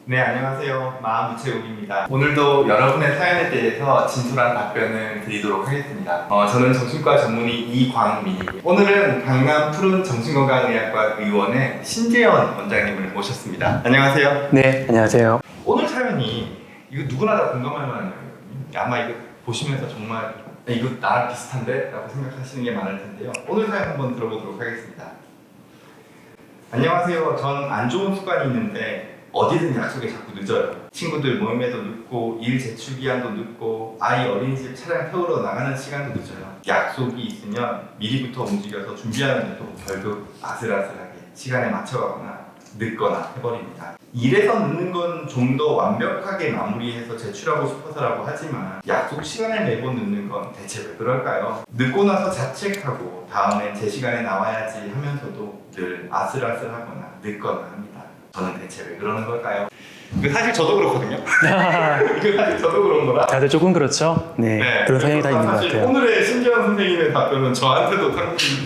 네, 안녕하세요. 마음우체국입니다. 오늘도 여러분의 사연에 대해서 진솔한 답변을 드리도록 하겠습니다. 저는 정신과 전문의 이광민이고 오늘은 강남 푸른 정신건강의학과 의원의 신재현 원장님을 모셨습니다. 안녕하세요. 네, 안녕하세요. 오늘 사연이 이거 누구나 다 공감할 만한 내용이거든요. 아마 이거 보시면서 정말 이거 나랑 비슷한데? 라고 생각하시는 게 많을 텐데요. 오늘 사연 한번 들어보도록 하겠습니다. 안녕하세요. 전 안 좋은 습관이 있는데 어디든 약속에 자꾸 늦어요. 친구들 모임에도 늦고 일 제출 기한도 늦고 아이 어린이집 차량 태우러 나가는 시간도 늦어요. 약속이 있으면 미리부터 움직여서 준비하는데도 결국 아슬아슬하게 시간에 맞춰가거나 늦거나 해버립니다. 일에서 늦는 건 좀 더 완벽하게 마무리해서 제출하고 싶어서라고 하지만 약속 시간에 매번 늦는 건 대체 왜 그럴까요? 늦고 나서 자책하고 다음에 제 시간에 나와야지 하면서도 늘 아슬아슬하거나 늦거나 합니다. 저는 대체 왜 그러는 걸까요? 이거 사실 저도 그렇거든요. 이거 사실 저도 그런 거라. 다들 조금 그렇죠? 네, 그런 성향이 다 있는 것 사실 같아요. 오늘의 신재현 선생님의 답변은 저한테도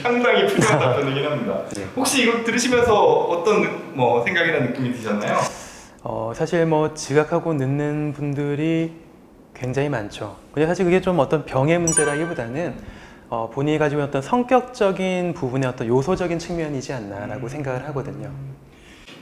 상당히 필요한 답변이긴 합니다. 네. 혹시 이거 들으시면서 어떤 생각이나 느낌이 드셨나요? 사실 지각하고 늦는 분들이 굉장히 많죠. 근데 사실 그게 좀 어떤 병의 문제라기보다는 본인이 가지고 있는 어떤 성격적인 부분의 어떤 요소적인 측면이지 않나라고 생각을 하거든요.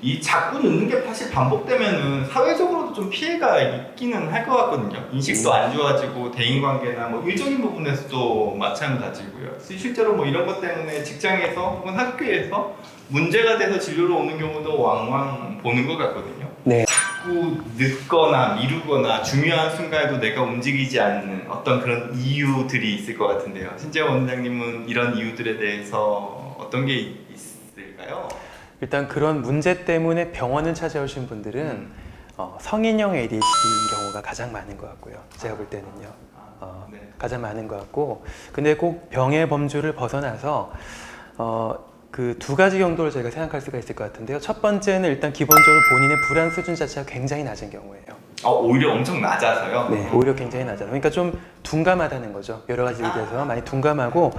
이 자꾸 늦는 게 사실 반복되면은 사회적으로도 좀 피해가 있기는 할 것 같거든요. 인식도 안 좋아지고 대인관계나 일적인 부분에서도 마찬가지고요. 실제로 이런 것 때문에 직장에서 혹은 학교에서 문제가 돼서 진료로 오는 경우도 왕왕 보는 것 같거든요. 네. 자꾸 늦거나 미루거나 중요한 순간에도 내가 움직이지 않는 어떤 그런 이유들이 있을 것 같은데요. 신재현 원장님은 이런 이유들에 대해서 어떤 게 있을까요? 일단 그런 문제 때문에 병원을 찾아오신 분들은 성인형 ADHD인 경우가 가장 많은 것 같고요. 제가 볼 때는요. 네. 가장 많은 것 같고, 근데 꼭 병의 범주를 벗어나서 그 두 가지 정도를 저희가 생각할 수가 있을 것 같은데요. 첫 번째는 일단 기본적으로 본인의 불안 수준 자체가 굉장히 낮은 경우예요. 오히려 엄청 낮아서요? 네, 오히려 굉장히 낮아요. 그러니까 좀 둔감하다는 거죠. 여러 가지 의미에서 많이 둔감하고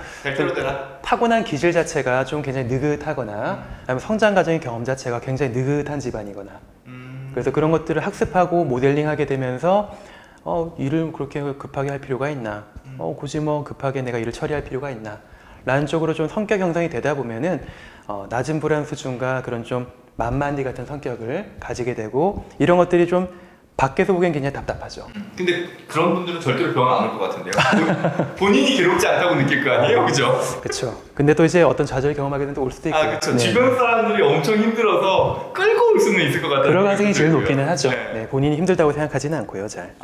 타고난 기질 자체가 좀 굉장히 느긋하거나 아니면 성장 과정의 경험 자체가 굉장히 느긋한 집안이거나 그래서 그런 것들을 학습하고 모델링하게 되면서 일을 그렇게 급하게 할 필요가 있나? 굳이 급하게 내가 일을 처리할 필요가 있나? 라는 쪽으로 좀 성격 형성이 되다 보면은 낮은 불안 수준과 그런 좀 만만디 같은 성격을 가지게 되고 이런 것들이 좀 밖에서 보기엔 굉장히 답답하죠. 근데 그런 분들은 절대로 병원 안 올 것 같은데요? 본인이 괴롭지 않다고 느낄 거 아니에요? 그죠? 그렇죠. 근데 또 이제 어떤 좌절을 경험하게 되면 또 올 수도 있고. 그렇죠. 주변 사람들이 엄청 힘들어서 끌고 올 수는 있을 것 같아요. 그럴 가능성이 제일 들고요. 높기는 하죠. 네, 본인이 힘들다고 생각하지는 않고요, 잘.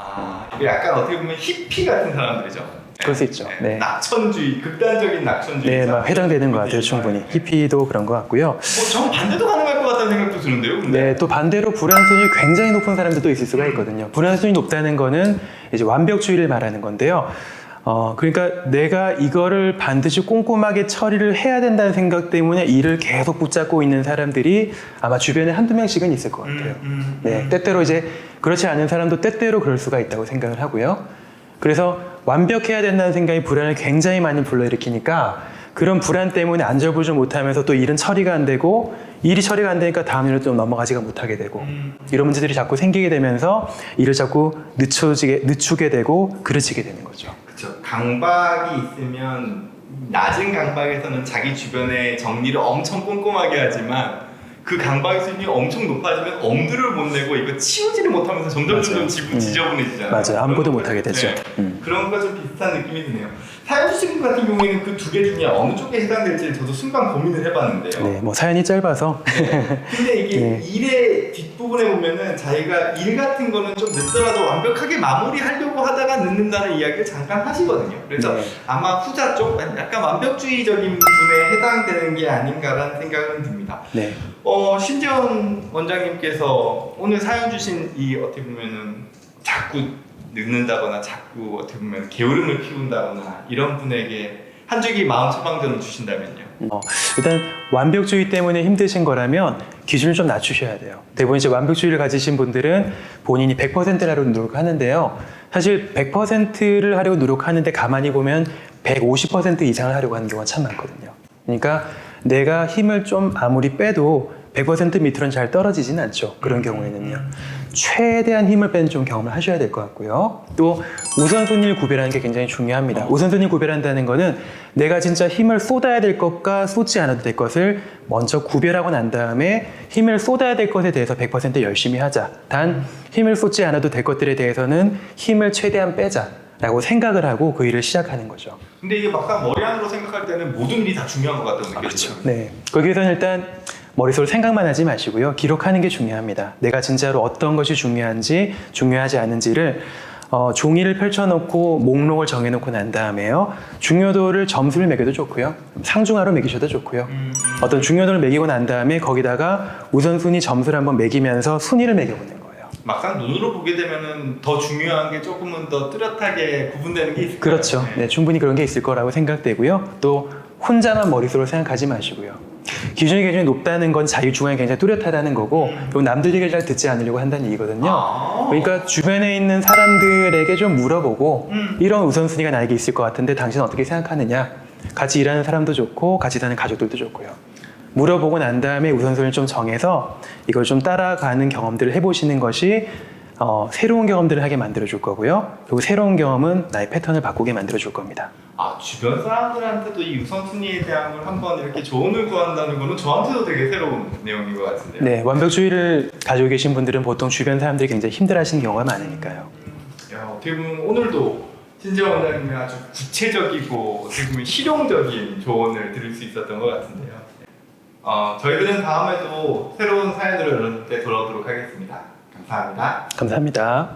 이게 약간 어떻게 보면 히피 같은 사람들이죠. 그럴 수 있죠. 네. 낙천주의, 극단적인 낙천주의. 네, 해당되는 것 같아요, 충분히. 히피도 그런 것 같고요. 전 반대도 가능할 것 같다는 생각도 드는데요, 근데. 네, 또 반대로 불안 수준이 굉장히 높은 사람들도 있을 수가 있거든요. 불안 수준이 높다는 거는 이제 완벽주의를 말하는 건데요. 그러니까 내가 이거를 반드시 꼼꼼하게 처리를 해야 된다는 생각 때문에 일을 계속 붙잡고 있는 사람들이 아마 주변에 한두 명씩은 있을 것 같아요. 네, 때때로 이제 그렇지 않은 사람도 때때로 그럴 수가 있다고 생각을 하고요. 그래서 완벽해야 된다는 생각이 불안을 굉장히 많이 불러일으키니까 그런 불안 때문에 안절부절 못하면서 또 일은 처리가 안 되고 일이 처리가 안 되니까 다음 일을 좀 넘어가지가 못하게 되고 이런 문제들이 자꾸 생기게 되면서 일을 자꾸 늦추게 되고 그르치게 되는 거죠. 그렇죠. 강박이 있으면 낮은 강박에서는 자기 주변의 정리를 엄청 꼼꼼하게 하지만 그 강박의 수준이 엄청 높아지면 엄두를 못 내고 이거 치우지를 못하면서 점점 지저분해지잖아요. 맞아요. 아무것도 못하게 되죠. 그런 것과 좀 비슷한 느낌이 드네요. 사연 주신 분 같은 경우에는 그 두 개 중에 어느 쪽에 해당될지 저도 순간 고민을 해봤는데요. 네, 사연이 짧아서. 근데 이게 일의 뒷부분에 보면은 자기가 일 같은 거는 좀 늦더라도 완벽하게 마무리하려고 하다가 늦는다는 이야기를 잠깐 하시거든요. 그래서 아마 후자 쪽, 약간 완벽주의적인 부분에 해당되는 게 아닌가라는 생각은 듭니다. 네. 신재현 원장님께서 오늘 사연 주신 이 어떻게 보면은 자꾸 늦는다거나 자꾸 어떻게 보면 게으름을 피운다거나 이런 분에게 한 줄기 마음 처방전을 주신다면요. 일단 완벽주의 때문에 힘드신 거라면 기준을 좀 낮추셔야 돼요. 대부분 이제 완벽주의를 가지신 분들은 본인이 100%를 하려고 노력하는데요. 사실 100%를 하려고 노력하는데 가만히 보면 150% 이상을 하려고 하는 경우가 참 많거든요. 그러니까 내가 힘을 좀 아무리 빼도 100% 밑으로는 잘 떨어지진 않죠. 그런 경우에는요. 최대한 힘을 빼는 좀 경험을 하셔야 될 것 같고요. 또 우선순위를 구별하는 게 굉장히 중요합니다. 우선순위를 구별한다는 거는 내가 진짜 힘을 쏟아야 될 것과 쏟지 않아도 될 것을 먼저 구별하고 난 다음에 힘을 쏟아야 될 것에 대해서 100% 열심히 하자. 단 힘을 쏟지 않아도 될 것들에 대해서는 힘을 최대한 빼자 라고 생각을 하고 그 일을 시작하는 거죠. 근데 이게 막상 머리 안으로 생각할 때는 모든 일이 다 중요한 것 같다고 느껴지죠. 네, 거기에서는 일단 머릿속으로 생각만 하지 마시고요. 기록하는 게 중요합니다. 내가 진짜로 어떤 것이 중요한지 중요하지 않은지를 종이를 펼쳐놓고 목록을 정해놓고 난 다음에요. 중요도를 점수를 매겨도 좋고요. 상중하로 매기셔도 좋고요. 어떤 중요도를 매기고 난 다음에 거기다가 우선순위 점수를 한번 매기면서 순위를 매겨보는 거예요. 막상 눈으로 보게 되면은 더 중요한 게 조금은 더 뚜렷하게 구분되는 게 있을 그렇죠. 거예요. 네, 충분히 그런 게 있을 거라고 생각되고요. 또 혼자만 머릿속으로 생각하지 마시고요. 기준이 굉장히 높다는 건 자기 주관이 굉장히 뚜렷하다는 거고 그리고 남들 얘기를 잘 듣지 않으려고 한다는 얘기거든요. 그러니까 주변에 있는 사람들에게 좀 물어보고 이런 우선순위가 나에게 있을 것 같은데 당신은 어떻게 생각하느냐. 같이 일하는 사람도 좋고 같이 사는 가족들도 좋고요. 물어보고 난 다음에 우선순위를 좀 정해서 이걸 좀 따라가는 경험들을 해보시는 것이 새로운 경험들을 하게 만들어줄 거고요. 그리고 새로운 경험은 나의 패턴을 바꾸게 만들어줄 겁니다. 아, 주변 사람들한테도 이 우선순위에 대한 걸 한번 이렇게 조언을 구한다는 거는 저한테도 되게 새로운 내용인 것 같은데요. 네, 완벽주의를 가지고 계신 분들은 보통 주변 사람들이 굉장히 힘들어하시는 경우가 많으니까요. 야, 어떻게 보면 오늘도 신재원 원장님이 아주 구체적이고 어떻게 보면 실용적인 조언을 들을 수 있었던 것 같은데요. 저희들은 다음에도 새로운 사연들을 열을 때 돌아오도록 하겠습니다. 감사합니다. 감사합니다.